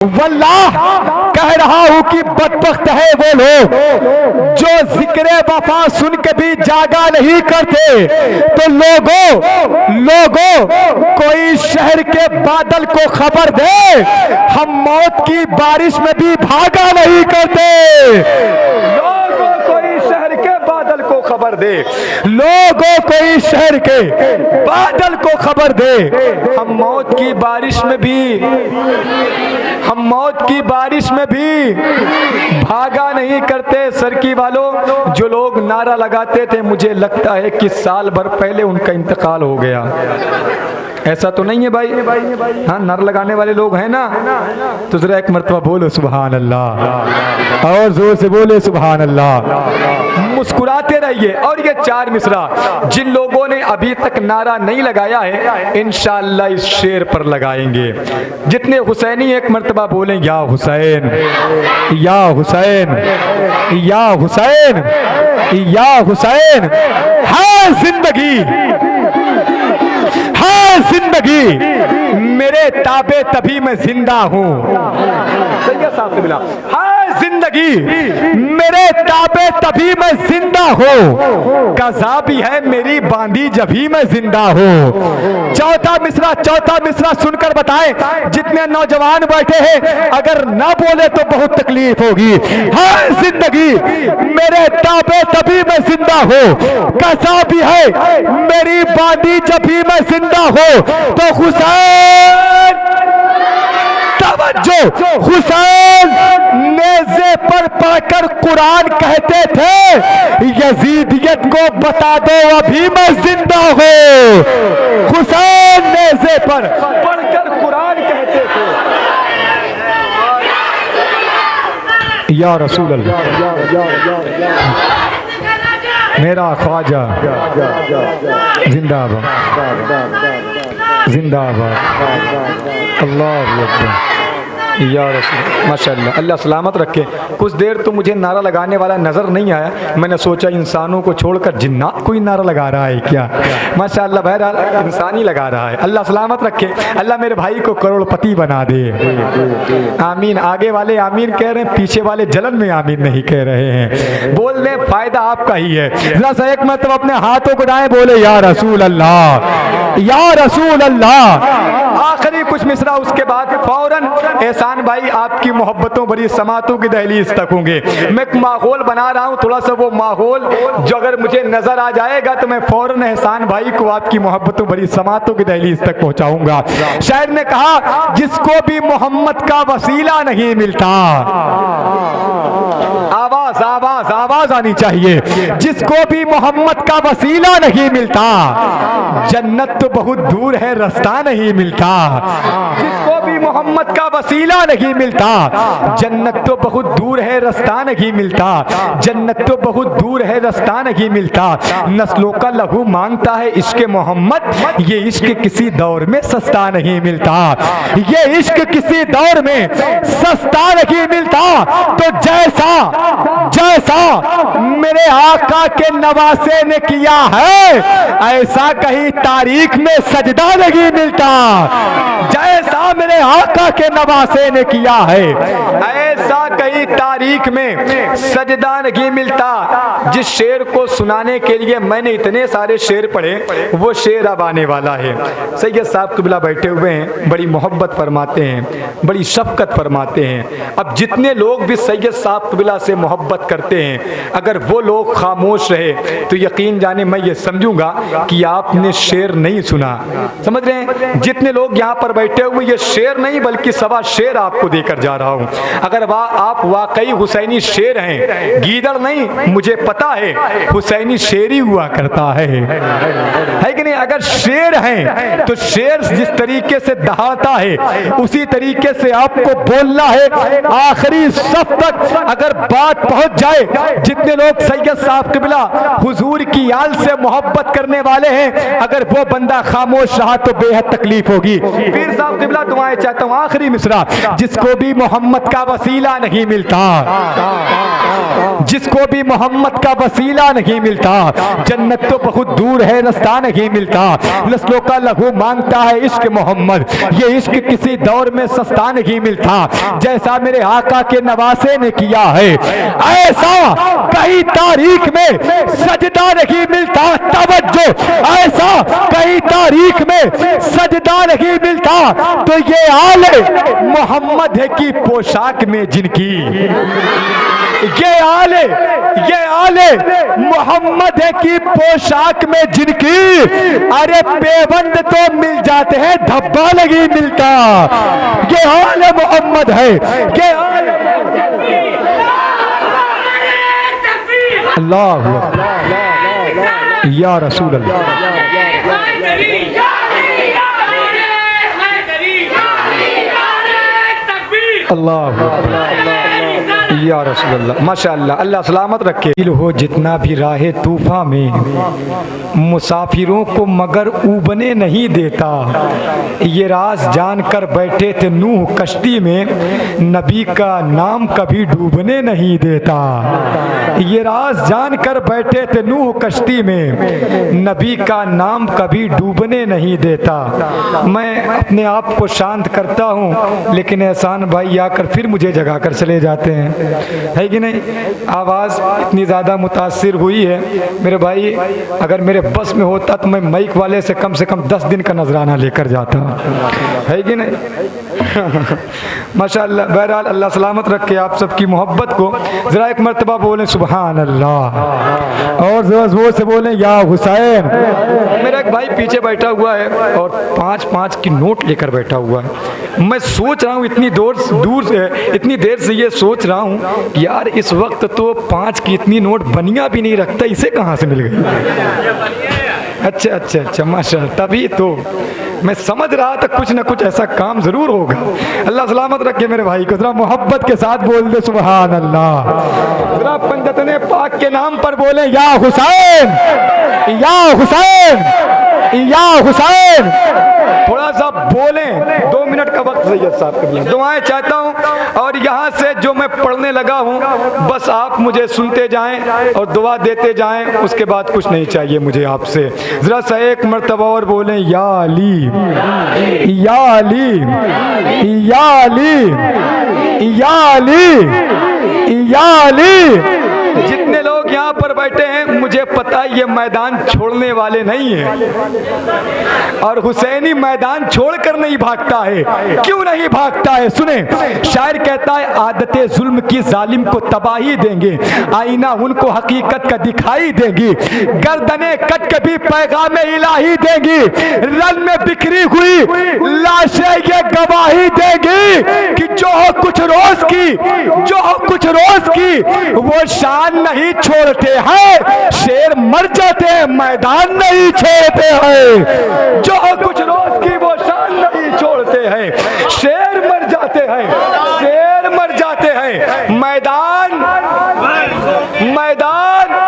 वल्लाह कह रहा हूं कि बदबख्त है वो लोग जो जिक्र वफा सुन के भी जागा नहीं करते। तो लोगों कोई शहर के बादल को खबर दे, हम मौत की बारिश में भी भागा नहीं करते। लोगों कोई शहर के बादल को खबर दे, लोगों कोई शहर के बादल को खबर दे, हम मौत की बारिश में भी भागा नहीं करते। सरकी वालों, जो लोग नारा लगाते थे, मुझे लगता है कि साल भर पहले उनका इंतकाल हो गया। ऐसा तो नहीं है भाई? हाँ, नारा लगाने वाले लोग हैं ना, तो जरा एक मरतबा बोलो सुभान अल्लाह, और जोर से बोले सुभान अल्लाह। मुस्कुराते रहिए। और ये 4 मिसरा जिन लोगों ने अभी तक नारा नहीं लगाया है, इंशाअल्लाह इस शेर पर लगाएंगे। जितने हुसैनी एक मरतबा बोलें या हुसैन या हुसैन या हुसैन या हुसैन, है जिंदगी, है जिंदगी मेरे ताबे तभी मैं जिंदा हूं। जिंदगी मेरे ताबे तभी मैं जिंदा हूं, कज़ा भी है मेरी बांधी जभी मैं जिंदा हूं। चौथा मिसरा सुनकर बताएं, जितने नौजवान बैठे हैं, अगर ना बोले तो बहुत तकलीफ होगी। हाँ, जिंदगी मेरे ताबे तभी मैं जिंदा हूं, कज़ा भी है मेरी बांधी जभी मैं जिंदा हूं। तो हुसैन तवज्जो, हुसैन नेज़े पर पढ़कर कुरान कहते थे, यजीदियत को बता दो अभी मैं जिंदा हूं। हुसैन नेज़े पर पढ़कर कुरान कहते थे, या रसूल अल्लाह मेरा ख्वाजा जिंदाबाद जिंदाबाद, अल्लाह अकबर, या रसूल। माशाअल्लाह, अल्लाह सलामत रखे। कुछ देर तो मुझे नारा लगाने वाला नज़र नहीं आया, मैंने सोचा इंसानों को छोड़कर जिन्नात कोई नारा लगा रहा है क्या। माशाअल्लाह, बहरहाल इंसान ही लगा रहा है। अल्लाह सलामत रखे, अल्लाह मेरे भाई को करोड़पति बना दे। आमीन। आगे वाले आमीन कह रहे हैं, पीछे वाले जलन में आमीन नहीं कह रहे हैं। बोल दे, फायदा आपका ही है। जरा सा एक मतलब अपने हाथों को उठाएं, बोले या रसूल अल्लाह, या रसूल अल्लाह। आखिरी कुछ मिसरा, उसके बाद फौरन एहसान भाई आपकी मोहब्बतों बड़ी समातों की दहलीज तक होंगे। मैं एक माहौल बना रहा हूँ, थोड़ा सा वो माहौल जो अगर मुझे नजर आ जाएगा तो मैं फौरन एहसान भाई को आपकी मोहब्बतों बड़ी समातों की दहलीज तक पहुंचाऊंगा। शायर ने कहा, जिसको भी मोहम्मद का वसीला नहीं मिलता, आवाज आवाज आवाज आनी चाहिए, जिसको भी मोहम्मद का वसीला नहीं मिलता, जन्नत तो बहुत दूर है रास्ता नहीं मिलता। जिसको भी मोहम्मद का वसीला नहीं मिलता, जन्नत तो बहुत दूर है रास्ता नहीं मिलता, जन्नत तो बहुत दूर है रास्ता नहीं मिलता। नस्लों का लहू मांगता है इश्क मोहम्मद, ये इश्क किसी दौर में सस्ता नहीं मिलता, ये इश्क किसी दौर में सस्ता नहीं मिलता। तो जैसा मेरे आका के नवासे ने किया है, ऐसा कहीं तारीख में सजदा नहीं मिलता। जैसा मेरे आका के नवासे ने किया है, ऐसा कहीं तारीख में सजदा नहीं मिलता। जिस शेर को सुनाने के लिए मैंने इतने सारे शेर पढ़े, वो शेर अब आने वाला है। सैयद साहब क़िबला बैठे हुए हैं, बड़ी मोहब्बत फरमाते हैं, बड़ी शफकत फरमाते हैं। अब जितने लोग भी सैयद साहब क़िबला से मोहब्बत करते हैं, अगर वो लोग खामोश रहे तो यकीन जाने मैं ये समझूंगा कि आपने शेर नहीं सुना। समझ रहे हैं? जितने लोग यहाँ पर बैठे हुए, ये शेर नहीं बल्कि सवा शेर आपको देकर जा रहा हूँ। अगर आप वाकई हुसैनी शेर हैं, गीदड़ नहीं, मुझे पता है हुसैनी शेर ही हुआ करता है कि नहीं? अगर शेर हैं तो शेर जिस तरीके से दहाड़ता है, उसी तरीके से आपको बोलना है। आखिरी सफ तक अगर बात पहुंच जाए, जितने लोग सैयद साहब क़िबला हुजूर की आल से मोहब्बत करने वाले हैं, अगर वो बंदा खामोश रहा तो बेहद तकलीफ होगी। पीर साहब क़िबला दुआएं चाहता हूँ। आखिरी मिसरा, जिसको भी मोहम्मद का वसीला नहीं मिलता, जिसको भी मोहम्मद का वसीला नहीं मिलता, जन्नत तो बहुत दूर है, रास्ता नहीं मिलता। नस्लों का लहू मांगता है इश्क मोहम्मद, ये इश्क किसी दौर में सस्ता नहीं मिलता। जैसा मेरे आका के नवासे ने किया है, ऐसा कहीं तारीख में सजदा नहीं मिलता। तवज्जो, ऐसा कहीं तारीख में सजदा नहीं मिलता। तो ये आले मोहम्मद है की पोशाक में जिनकी, ये आले मोहम्मद है की पोशाक में जिनकी, अरे पेबंद तो मिल जाते हैं, धब्बा नहीं मिलता। ये आले मोहम्मद है, ये आले अल्लाह या रसूल अल्लाह। अल्लाह या रसूल अल्लाह। माशाअल्लाह, अल्लाह सलामत रखे। दिल हो जितना भी राहे तूफा में, मुसाफिरों को मगर ऊबने नहीं देता। ये राज जान कर बैठे थे नूह कश्ती में, नबी का नाम कभी डूबने नहीं देता। ये राज जान कर बैठे थे नूह कश्ती में, नबी का नाम कभी डूबने नहीं देता। मैं अपने आप को शांत करता हूँ, लेकिन एहसान भाई आकर फिर मुझे जगा कर चले जाते हैं, है कि नहीं। आवाज़ इतनी ज़्यादा मुतासिर हुई है मेरे भाई, अगर मेरे बस में होता तो मैं माइक वाले से कम 10 दिन का नजराना लेकर जाता, है कि नहीं। माशाअल्लाह, बहरहाल अल्लाह सलामत रखे आप सबकी मोहब्बत को। ज़रा एक मरतबा बोलें सुबहान अल्लाह, और ज़ोर से बोलें या हुसैन। मेरा एक भाई पीछे बैठा हुआ है और 5-5 की नोट लेकर बैठा हुआ है। मैं सोच रहा हूँ इतनी देर से ये सोच रहा हूँ कि यार इस वक्त तो 5 की इतनी नोट बनिया भी नहीं रखता, इसे कहाँ से मिल गई। अच्छा माशाअल्लाह, तभी तो मैं समझ रहा था कुछ ना कुछ ऐसा काम जरूर होगा। अल्लाह सलामत रखे मेरे भाई को। जरा मोहब्बत के साथ बोल दे सुभान अल्लाह। जरा पंडितने पाक के नाम पर बोले या हुसैन, या हुसैन, या हुसैन। थोड़ा सा बोलें, 2 मिनट का वक्त सैयद साहब के लिए दुआएं चाहता हूँ। और यहाँ से जो मैं पढ़ने लगा हूँ, बस आप मुझे सुनते जाएं और दुआ देते जाएं, उसके बाद कुछ नहीं चाहिए मुझे आपसे। जरा सा एक मर्तबा और बोलें या अली, या अली, या अली, या अली, या अली। जितने लोग यहाँ पर बैठे हैं, मुझे पता है ये मैदान छोड़ने वाले नहीं हैं, और हुसैनी मैदान छोड़कर नहीं भागता है। क्यों नहीं भागता है? सुने, शायर कहता है आदतें जुल्म की जालिम को तबाही देंगे, आईना उनको हकीकत का दिखाई देंगी, गर्दने कट के भी पैगाम इलाही देंगी, रन में बिखरी हुई लाशें ये गवाही देंगी कि जो हो कुछ रोज की, जो हो कुछ रोज की, वो शान नहीं छोड़ते हैं, शेर मर जाते हैं, मैदान नहीं छोड़ते हैं। जो कुछ रोज की वो शान नहीं छोड़ते हैं, शेर मर जाते हैं, शेर मर जाते हैं, मैदान, मैदान।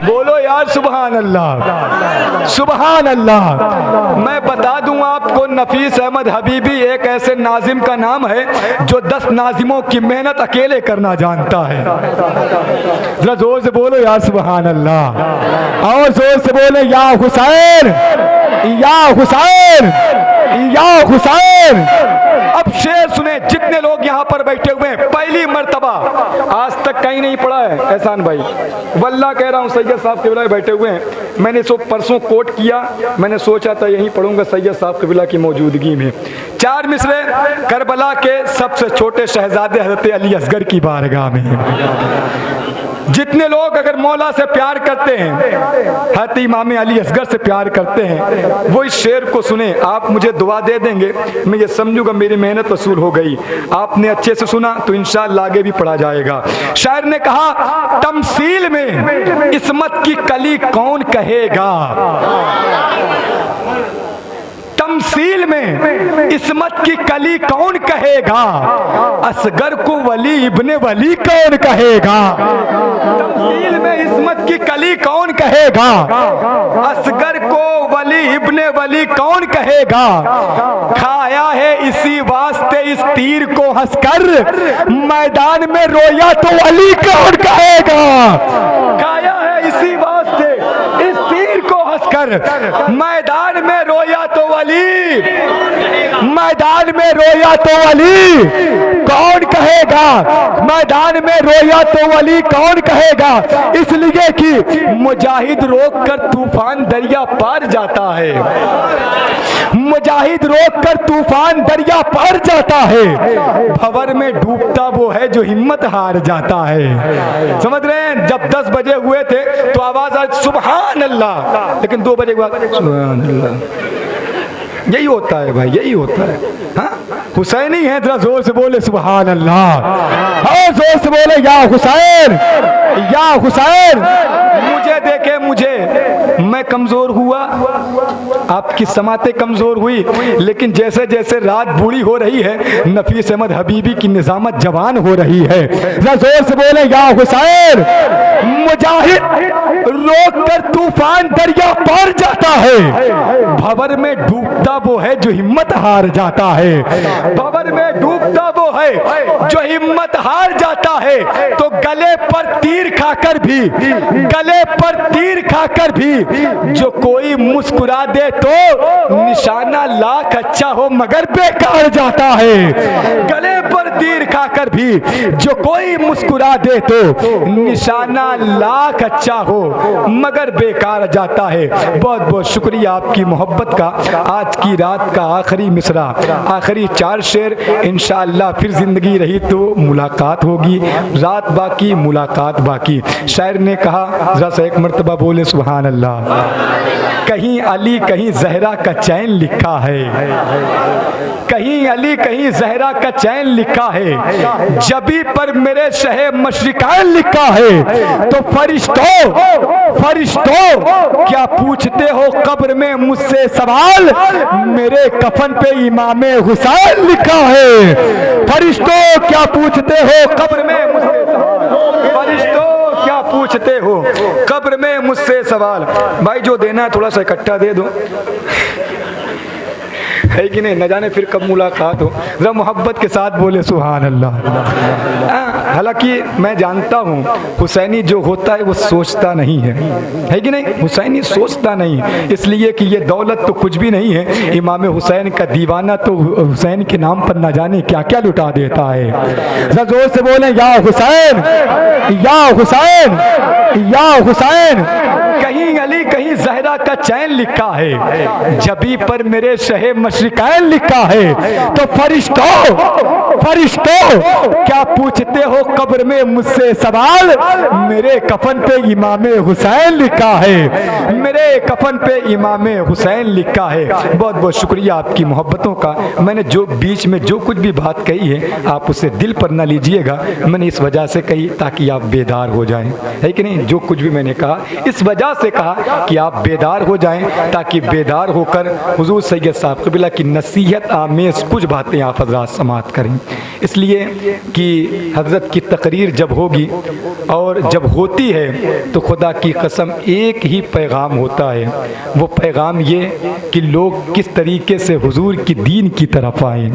बोलो यार सुभान अल्लाह, सुभान अल्लाह। मैं बता दूं आपको, नफीस अहमद हबीबी एक ऐसे नाजिम का नाम है जो 10 नाजिमों की मेहनत अकेले करना जानता है। जरा जोर से बोलो यार सुभान अल्लाह, और जोर से बोले या हुसैन, या हुसैन, या हुसैन। अब शेर सुने, जितने लोग यहाँ पर बैठे हुए हैं, पहली मर्तबा, आज तक कहीं नहीं पढ़ा है एहसान भाई, वल्लाह कह रहा हूँ, सैयद साहब किबला बैठे हुए हैं। मैंने परसों कोट किया, मैंने सोचा था यहीं पढ़ूंगा सैयद साहब किबला की मौजूदगी में। 4 मिसरे करबला के सबसे छोटे शहजादे हजरत अली असगर की बारगाह में। जितने लोग अगर मौला से प्यार करते हैं, हज़रत इमाम अली असगर से प्यार करते हैं, वो इस शेर को सुने। आप मुझे दुआ दे देंगे, मैं ये समझूंगा मेरी मेहनत वसूल हो गई। आपने अच्छे से सुना तो इंशाअल्लाह आगे भी पढ़ा जाएगा। शायर ने कहा, तमसील में इस्मत की कली कौन कहेगा, तमसील में इस्मत की कली कौन कहेगा, असगर को वली इब्ने वली कौन कहेगा? तमसील में इस्मत की कली कौन कहेगा? असगर को वली इब्ने वली कौन कहेगा? खाया है इसी वास्ते इस तीर को हंसकर, मैदान में रोया तो वली कौन कहेगा? खाया है इसी वास्ते इस तीर को हंसकर, मैदान में रोया तो वली, मैदान में रोया तो वली कौन कहेगा? मैदान में रोया तो वली कौन कहेगा? इसलिए कि मुजाहिद रोक कर तूफान दरिया पार जाता है, मुजाहिद रोक कर तूफान दरिया पार जाता है, भंवर में डूबता वो है जो हिम्मत हार जाता है। समझ रहे हैं? जब 10 बजे हुए थे तो आवाज आज सुभान अल्लाह, लेकिन 2 बजे के बाद सुभान अल्लाह। यही होता है भाई, यही होता है। हाँ, हुसैनी है, जरा जोर से बोले सुभान अल्लाह। हाँ, जोर से बोले या हुसैन, या हुसैन। मुझे देखे, मुझे, मैं कमजोर हुआ, आपकी समातें कमजोर हुई, लेकिन जैसे जैसे रात बूढ़ी हो रही है, नफीस अहमद हबीबी की निजामत जवान हो रही है। जरा जोर से बोले या हुसैन। मुजाहिद रोक कर तूफान दरिया पार जाता है, भंवर में डूबता वो है जो हिम्मत हार जाता है, भंवर में डूबता वो है जो हिम्मत हार जाता है। तो गले पर तीर खाकर भी, गले पर तीर खाकर भी जो कोई मुस्कुरा दे तो निशाना लाख अच्छा हो मगर बेकार जाता है। गले पर तीर खाकर भी जो कोई मुस्कुरा दे तो निशाना लाख अच्छा हो मगर बेकार जाता है। बहुत बहुत शुक्रिया आपकी मोहब्बत का। आज की रात का आखिरी मिसरा, आखिरी 4 शेर, इंशाअल्लाह फिर जिंदगी रही तो मुलाकात होगी, रात बाकी मुलाकात बाकी। शायर ने कहा, जरा सा एक मर्तबा बोले सुभान अल्लाह। कहीं अली कहीं जहरा का चैन लिखा है, कहीं अली कहीं जहरा का चैन लिखा है, जबी पर मेरे शहे मशरिकान लिखा है। तो फरिश्तों, फरिश्तों क्या पूछते हो कब्र में मुझसे सवाल, मेरे कफन पे इमामे हुसैन लिखा है। फरिश्तों क्या पूछते हो कब्र में मुझसे सवाल, फरिश्तों क्या पूछते हो कब्र में मुझसे सवाल। भाई जो देना है थोड़ा सा इकट्ठा दे दो, है कि नहीं? न जाने फिर कब मुलाकात हो। जरा मोहब्बत के साथ बोले सुभान अल्लाह। हालांकि मैं जानता हूँ हुसैनी जो होता है वो सोचता नहीं है कि नहीं? हुसैनी सोचता नहीं, इसलिए कि ये दौलत तो कुछ भी नहीं है। इमाम हुसैन का दीवाना तो हुसैन के नाम पर न जाने क्या क्या लुटा देता है। जरा जोर से बोले या हुसैन, या हुसैन, या हुसैन। कहीं अली कहीं जहरा का चैन लिखा है, जबी पर मेरे शहे मशरिकान लिखा है। तो फरिश्तों, फरिश्तों क्या पूछते हो कब्र में मुझसे सवाल, मेरे कफन पे इमामे हुसैन लिखा है, मेरे कफन पे इमामे हुसैन लिखा है। बहुत बहुत शुक्रिया आपकी मोहब्बतों का। मैंने जो बीच में जो कुछ भी बात कही है आप उसे दिल पर ना लीजिएगा, मैंने इस वजह से कही ताकि आप बेदार हो जाएं, है कि नहीं? जो कुछ भी मैंने कहा इस वजह से कहा कि आप बेदार हो जाएं, ताकि बेदार होकर हुजूर सैयद साहब क़िबला की नसीहत आमेज़ कुछ बातें आप हज़रात समाअत करें। इसलिए कि हज़रत की तकरीर जब होगी और जब होती है तो खुदा की कसम एक ही पैगाम होता है, वो पैगाम ये कि लोग किस तरीके से हुजूर की दीन की तरफ आएँ,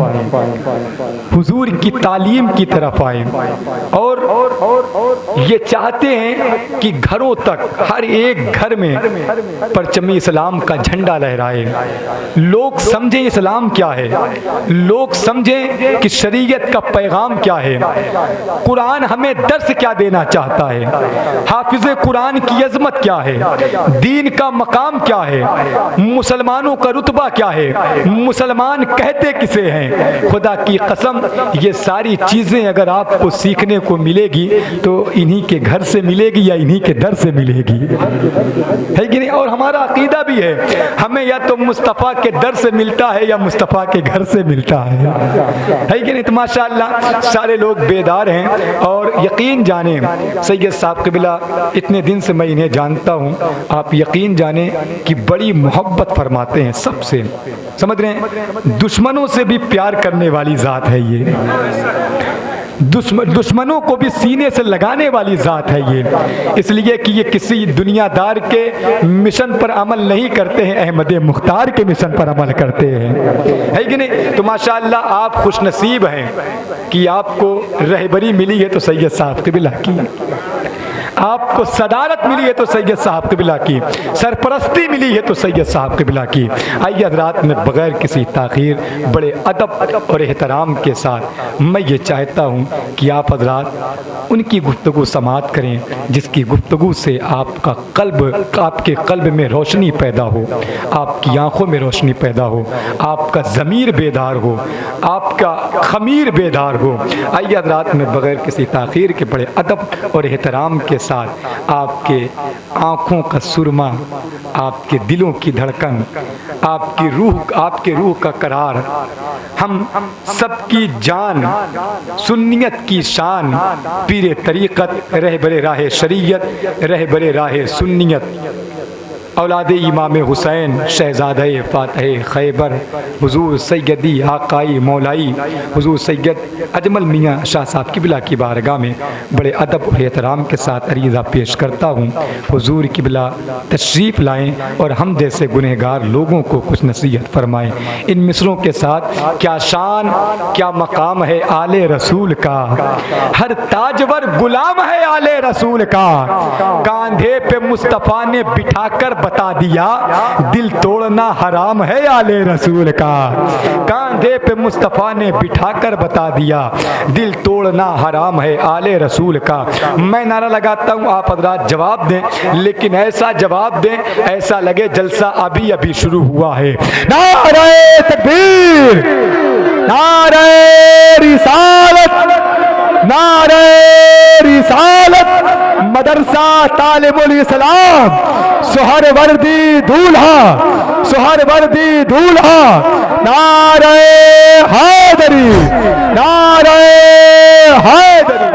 हुजूर की तालीम की तरफ आएँ, और ये चाहते हैं कि घरों तक, हर एक घर में परचम इस्लाम का झंडा लहराए। लोग समझें इस्लाम क्या है, लोग समझें कि शरीयत का पैगाम क्या है, कुरान हमें दर्स क्या देना चाहता है, हाफिज़ कुरान की अज़मत क्या है, दीन का मकाम क्या है, मुसलमानों का रुतबा क्या है, मुसलमान कहते किसे हैं। खुदा की कसम ये सारी चीज़ें अगर आपको सीखने को मिलेगी तो इन्हीं के घर से मिलेगी या इन्हीं के दर से मिलेगी, है कि नहीं? और हमारा अकीदा भी है, हमें या तो मुस्तफ़ा के दर से मिलता है या मुस्तफ़ा के घर से मिलता है कि नहीं? तो माशाअल्लाह सारे लोग बेदार हैं। और यकीन जाने सैयद साहब क़िबला, इतने दिन से मैं इन्हें जानता हूँ, आप यकीन जाने कि बड़ी मोहब्बत फरमाते हैं सबसे, समझ रहे हैं? दुश्मनों से भी प्यार करने वाली ज़ात है ये। दुश्मनों को भी सीने से लगाने वाली ज़ात है ये, इसलिए कि ये किसी दुनियादार के मिशन पर अमल नहीं करते हैं, अहमद मुख्तार के मिशन पर अमल करते हैं, है कि नहीं। तो माशाअल्लाह आप खुशनसीब हैं कि आपको रहबरी मिली है तो सैयद साहब क़िबला की, आपको सदारत मिली है तो सैयद साहब क़िबला की, सरपरस्ती मिली है तो सैयद साहब क़िबला की। आइए हज़रात, में बग़ैर किसी ताख़ीर बड़े अदब और एहतराम के साथ मैं ये चाहता हूँ कि आप हज़रात उनकी गुफ्तगू समाअत करें जिसकी गुफ्तगू से आपका क़ल्ब, आपके क़ल्ब में रोशनी पैदा हो, आपकी आँखों में रोशनी पैदा हो, आपका ज़मीर बेदार हो, आपका ख़मीर बेदार हो। आइए हज़रात, में बग़ैर किसी ताख़ीर के बड़े अदब और एहतराम के साथ आपके आँखों का सुरमा, आपके दिलों की धड़कन, आपके रूह का करार, हम सबकी जान, सुन्नियत की शान, पीरे तरीक़त, रहबरे राह शरीयत, रहबरे राह सुन्नियत, औलाद इमाम हुसैन, शहज़ादे फ़ातिह खैबर, हुज़ूर सैयदी आकाई मौलाई हुज़ूर सैयद अजमल मियाँ शाह साहब क़िबला की बारगाह में बड़े अदब और एहतराम के साथ अरीज़ा पेश करता हूँ। हुज़ूर क़िबला तशरीफ़ लाएँ और हम जैसे गुनहगार लोगों को कुछ नसीहत फरमाएँ। इन मिसरों के साथ क्या शान, क्या मकाम है आले रसूल का, हर ताजवर गुलाम है आले रसूल का, कांधे पे मुस्तफ़ा ने बिठा कर बता दिया दिल तोड़ना हराम है आले रसूल का, कांधे पे मुस्तफ़ा ने बिठा कर बता दिया दिल तोड़ना हराम है आले रसूल का। मैं नारा लगाता हूँ, आप हज़रात जवाब दें, लेकिन ऐसा जवाब दें ऐसा लगे जलसा अभी अभी शुरू हुआ है। नारे तकबीर, नारे रिसालत, नारे रिसालत, मदरसा तालिबुल इस्लाम, सुहर वर्दी दूल्हा, सुहर वर्दी दूल्हा, नारे हैदरी, नारे हैदरी।